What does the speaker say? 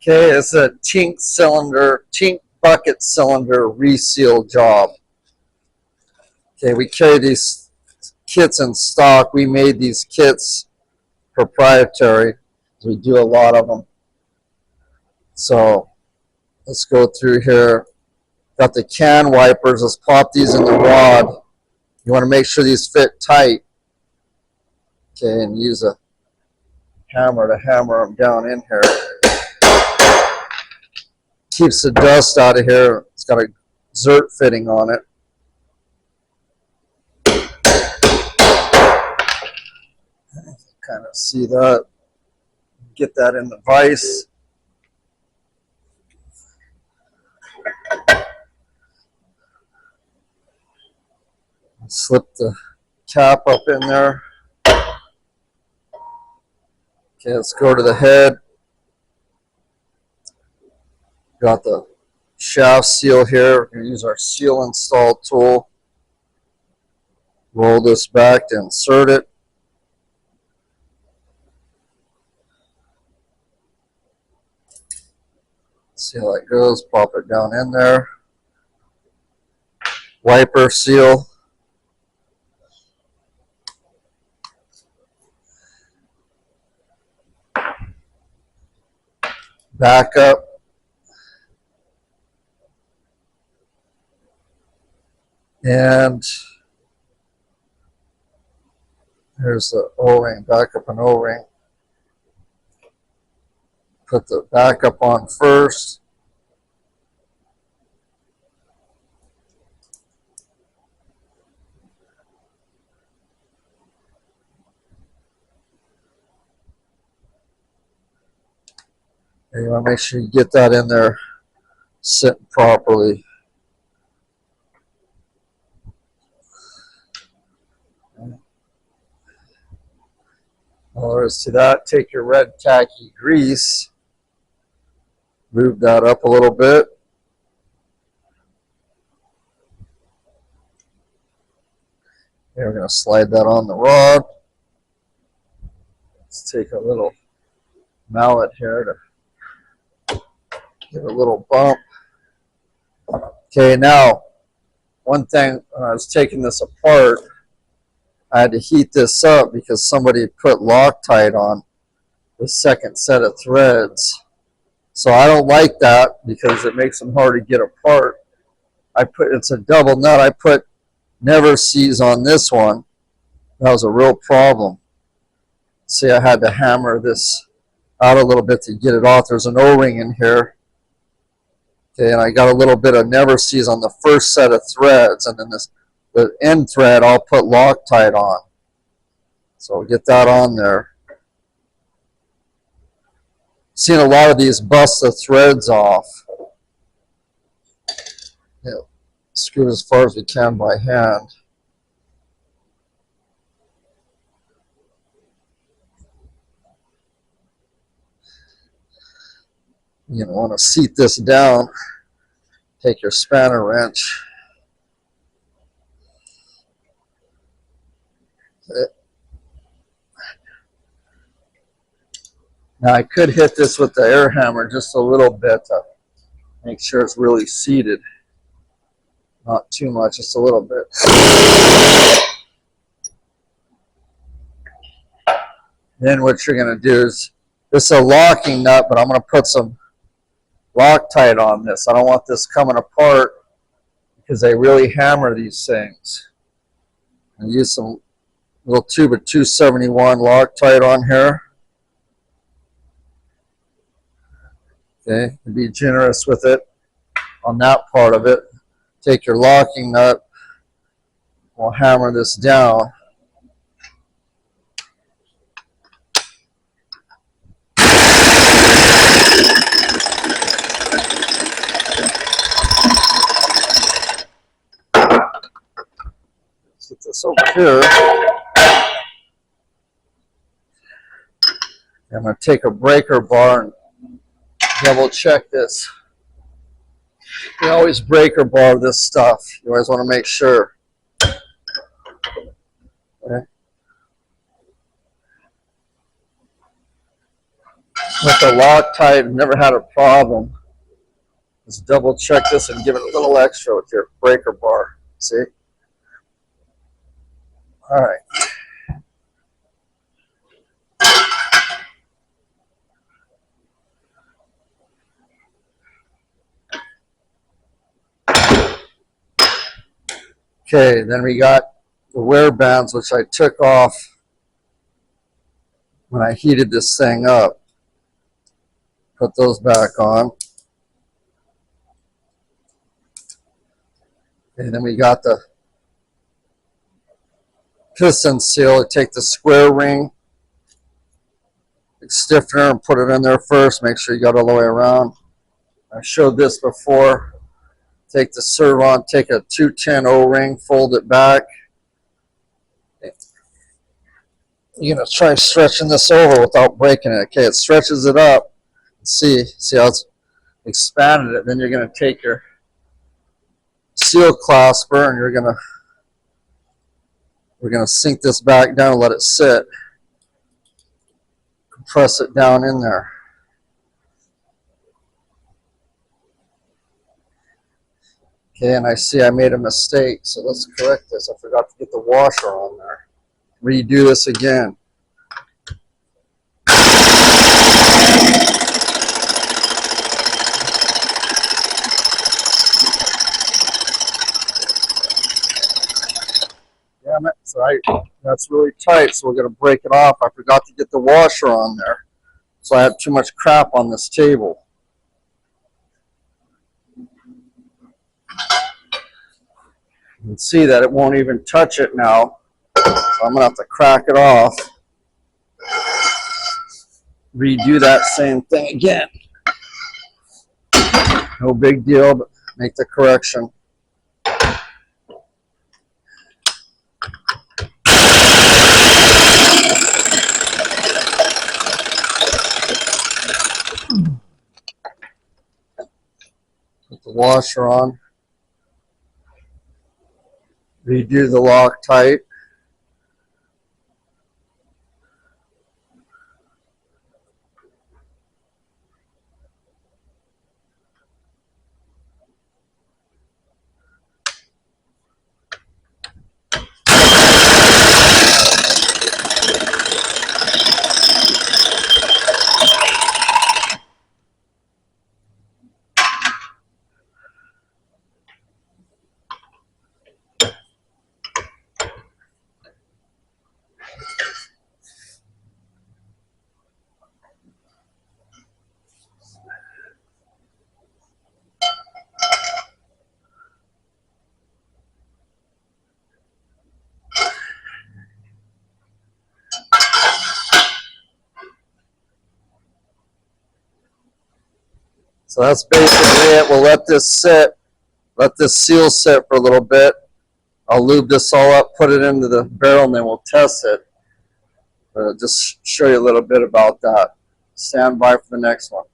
Okay, it's a Tink cylinder, Tink bucket cylinder reseal job. Okay, we carry these kits in stock. We made these kits proprietary. We do a lot of them. So let's go through here. Got the can wipers. Let's pop these in the rod. You want to make sure these fit tight. Okay, and use a hammer to hammer them down in here. Keeps the dust out of here. It's got a zert fitting on it. Kind of see that. Get that in the vise. Slip the cap up in there. Okay, let's go to the head. Got the shaft seal here. We're going to use our seal install tool. Roll this back to insert it. See how that goes. Pop it down in there. Wiper seal. Back up. And here's the O-ring, back up an O-ring. Put the backup on first. And you want to make sure you get that in there sitting properly. All there is to that, take your red tacky grease, move that up a little bit. And we're going to slide that on the rod. Let's take a little mallet here to give it a little bump. Okay, now, one thing, when I was taking this apart, I had to heat this up because somebody put Loctite on the second set of threads. So I don't like that because it makes them hard to get apart. It's a double nut. I put Never Sees on this one. That was a real problem. See, I had to hammer this out a little bit to get it off. There's an O-ring in here. Okay, and I got a little bit of Never Sees on the first set of threads, and then the end thread I'll put Loctite on. So get that on there. Seen a lot of these bust the threads off. Yeah, screw it as far as we can by hand. You want to seat this down. Take your spanner wrench. Now I could hit this with the air hammer just a little bit to make sure it's really seated. Not too much, just a little bit. Then what you're going to do is, this is a locking nut, but I'm going to put some Loctite on this. I don't want this coming apart because they really hammer these things. And use some little tube of 271 Loctite on here. Okay, be generous with it on that part of it. Take your locking nut. We'll hammer this down. Let's get this over here. I'm going to take a breaker bar and double check this. You always breaker bar this stuff. You always want to make sure. Okay. With the Loctite, never had a problem. Let's double check this and give it a little extra with your breaker bar. See? All right. Okay, then we got the wear bands, which I took off when I heated this thing up. Put those back on. And then we got the piston seal. Take the square ring stiffener and put it in there first. Make sure you got all the way around. I showed this before. Take the servon, take a 210 O-ring, fold it back. You're going to try stretching this over without breaking it. Okay, it stretches it up. See how it's expanded it. Then you're going to take your seal clasper and we're going to sink this back down and let it sit. Press it down in there. Okay, and I see I made a mistake, so let's correct this. I forgot to get the washer on there. Redo this again. Damn it, so that's really tight, so we're going to break it off. I forgot to get the washer on there, so I have too much crap on this table. You can see that it won't even touch it now, so I'm going to have to crack it off. Redo that same thing again. No big deal, but make the correction. Put the washer on. Redo the Loctite. So that's basically it. We'll let this sit, let this seal sit for a little bit. I'll lube this all up, put it into the barrel, and then we'll test it. Just show you a little bit about that. Stand by for the next one.